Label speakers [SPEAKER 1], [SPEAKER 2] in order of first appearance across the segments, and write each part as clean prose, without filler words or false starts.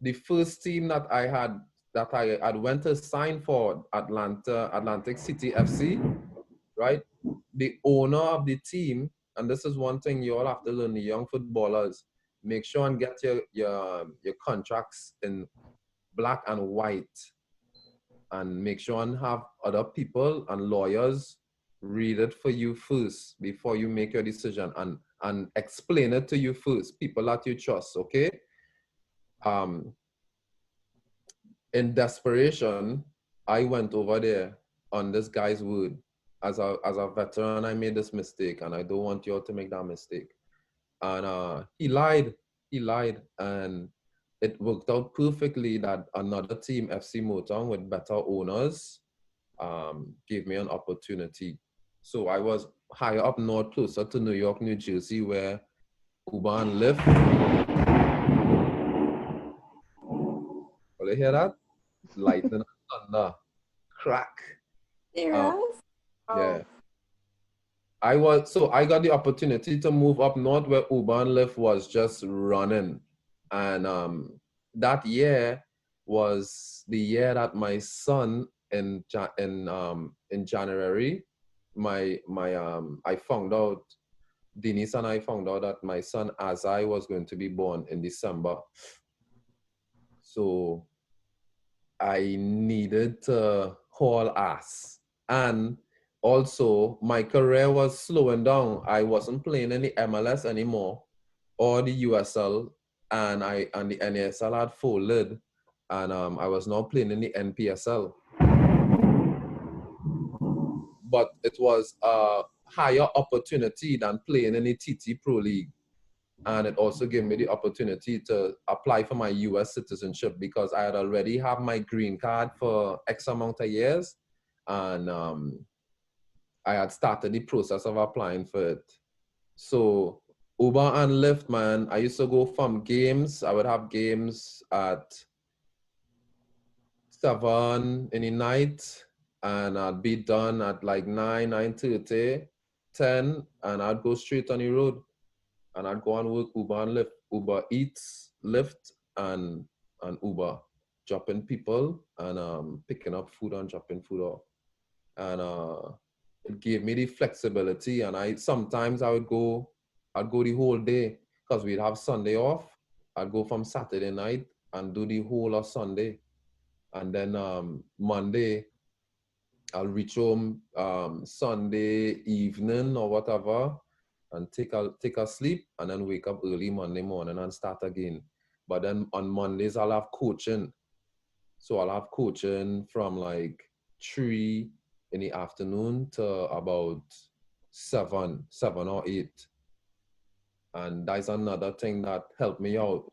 [SPEAKER 1] the first team that I had went to sign for Atlantic City FC, right? The owner of the team, and this is one thing you all have to learn, the young footballers, make sure and get your contracts in black and white, and make sure and have other people and lawyers read it for you first before you make your decision, and explain it to you first, people that you trust, okay? Um, in desperation, I went over there on this guy's word. As a veteran, I made this mistake, and I don't want you all to make that mistake. And he lied. He lied, and it worked out perfectly that another team, FC Motown, with better owners, gave me an opportunity. So I was higher up north, closer to New York, New Jersey, where Uber and Lyft. Will you hear that? Lightning and thunder, crack.
[SPEAKER 2] Serious?
[SPEAKER 1] Yeah. I got the opportunity to move up north where Uber and Lyft was just running. And that year was the year that my son in January, I found out, Denise and I found out that my son Azai was going to be born in December. So I needed to haul ass. And also, my career was slowing down. I wasn't playing in the MLS anymore or the USL, and the NASL had folded, and I was now playing in the NPSL. But it was a higher opportunity than playing in the TT Pro League. And it also gave me the opportunity to apply for my US citizenship, because I had already had my green card for X amount of years. And I had started the process of applying for it. So Uber and Lyft, man, I used to go from games. I would have games at 7 in the night, and I'd be done at like 9, 9:30, 10, and I'd go straight on the road. And I'd go and work Uber and Lyft, Uber Eats, Lyft, and Uber, dropping people and picking up food and dropping food off. And it gave me the flexibility. And sometimes I'd go the whole day, because we'd have Sunday off. I'd go from Saturday night and do the whole of Sunday. And then Monday, I'll reach home Sunday evening or whatever, and take a sleep, and then wake up early Monday morning and start again. But then on Mondays, I'll have coaching. So I'll have coaching from like 3 in the afternoon to about 7 or 8. And that's another thing that helped me out.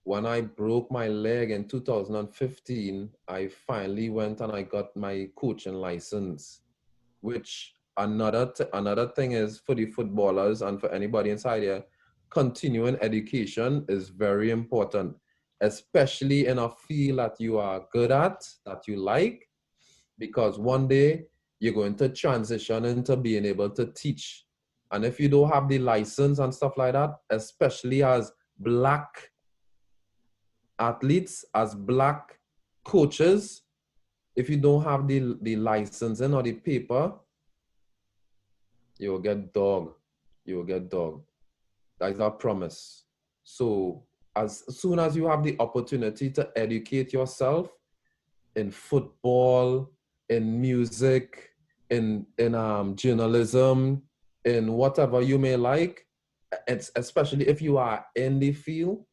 [SPEAKER 1] When I broke my leg in 2015, I finally went and I got my coaching license, which another thing is, for the footballers and for anybody inside here, continuing education is very important, especially in a field that you are good at, that you like, because one day you're going to transition into being able to teach. And if you don't have the license and stuff like that, especially as Black athletes, as Black coaches, if you don't have the licensing or the paper, you will get dog. You will get dog. That is our promise. So as soon as you have the opportunity to educate yourself in football, in music, in journalism, in whatever you may like, it's especially if you are in the field,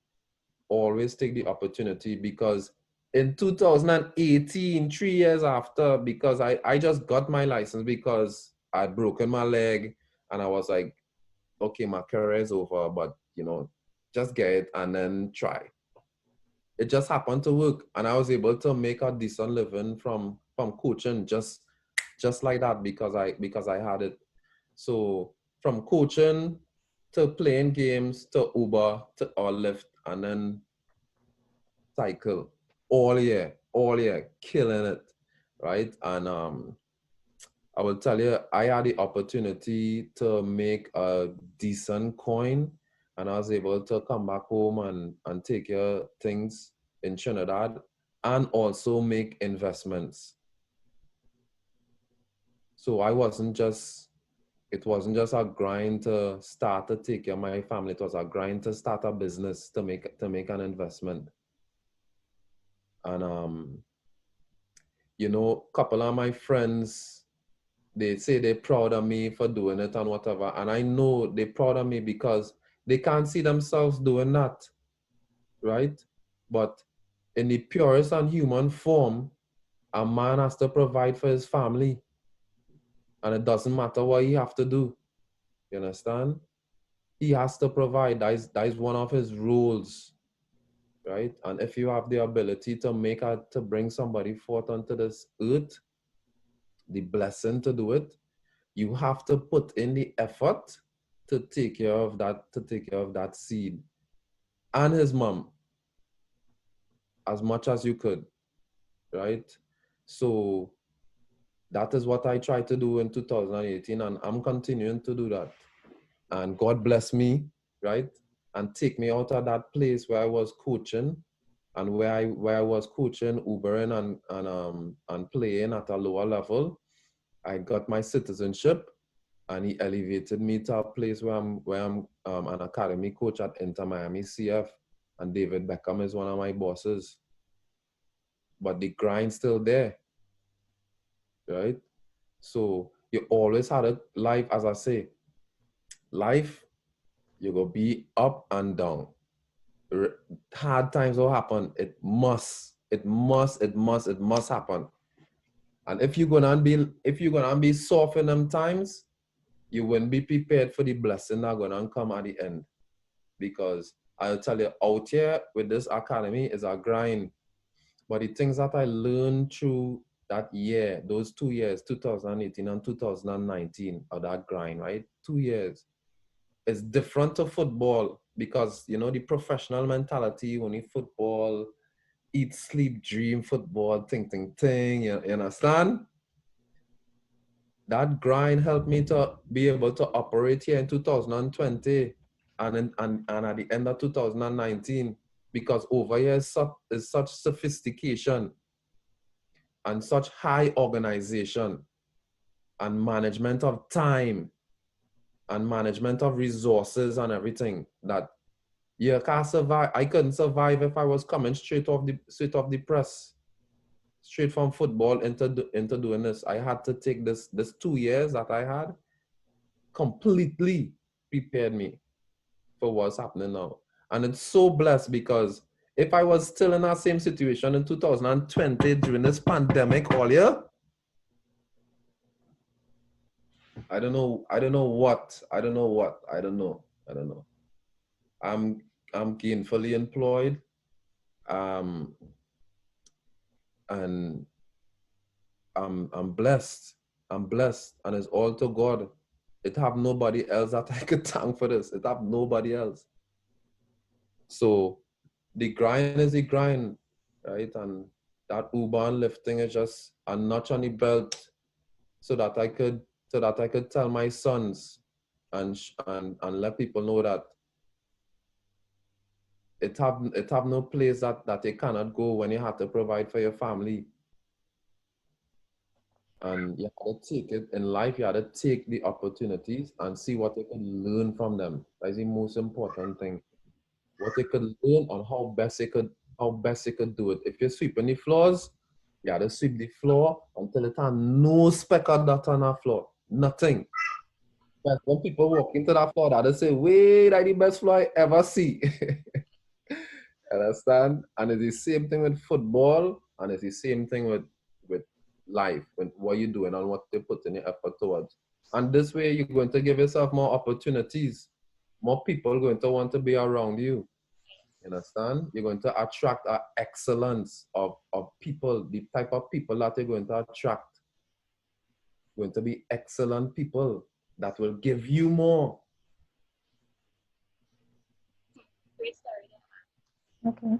[SPEAKER 1] always take the opportunity. Because in 2018, 3 years after, because I just got my license because I'd broken my leg, and I was like, okay, my career is over, but just get it and then try. It just happened to work, and I was able to make a decent living from coaching, just like that, because I had it. So from coaching to playing games to Uber to or Lyft, and then cycle all year, killing it, right? And I will tell you, I had the opportunity to make a decent coin, and I was able to come back home and take care of things. in Trinidad and also make investments. So it wasn't just a grind to start to take care of my family. It was a grind to start a business to make an investment. And you know, a couple of my friends, they say they're proud of me for doing it and whatever. And I know they're proud of me because they can't see themselves doing that, right? But in the purest and human form, a man has to provide for his family. And it doesn't matter what he have to do. You understand? He has to provide. That is one of his rules, right? And if you have the ability to bring somebody forth onto this earth, the blessing to do it, you have to put in the effort to take care of that seed and his mom as much as you could, right? So that is what I tried to do in 2018, and I'm continuing to do that. And God bless me, right? And take me out of that place where I was coaching and where I was coaching, Ubering and playing at a lower level. I got my citizenship, and he elevated me to a place where I'm an academy coach at Inter Miami CF, and David Beckham is one of my bosses. But the grind's still there, right? So you always had a life, as I say, life, you go be up and down. Hard times will happen. It must happen. And if you're gonna be soft in them times, you wouldn't be prepared for the blessing that gonna come at the end. Because I'll tell you, out here with this academy is a grind. But the things that I learned through that year, those 2 years, 2018 and 2019, of that grind, right? 2 years. It's different to football because, you know, the professional mentality, only football, eat, sleep, dream, football, ting, you understand? That grind helped me to be able to operate here in 2020 and at the end of 2019, because over here is such sophistication and such high organization and management of time and management of resources and everything that you can't survive. I couldn't survive if I was coming straight off the press, straight from football into doing this. I had to take this 2 years that I had completely prepared me for what's happening now. And it's so blessed because if I was still in that same situation in 2020 during this pandemic all year, I don't know. I'm gainfully employed. Um, and I'm blessed. I'm blessed. And it's all to God. It have nobody else that I could thank for this. It have nobody else. So the grind is the grind, right? And that Uber and Lyft thing is just a notch on the belt so that I could tell my sons and let people know that it have no place that you cannot go when you have to provide for your family. And you have to take it in life, you have to take the opportunities and see what you can learn from them. That's the most important thing. What you could learn on how best you could do it. If you're sweeping the floors, you have to sweep the floor until it has no speck of dust on that floor. Nothing. But when people walk into that floor, they say, wait, that's the best floor I ever see. Understand? And it's the same thing with football, and it's the same thing with life, with what you're doing and what you put in your effort towards. And this way, you're going to give yourself more opportunities. More people are going to want to be around you. You understand? You're going to attract an excellence of people, the type of people that you're going to attract. Going to be excellent people that will give you more.
[SPEAKER 2] Okay.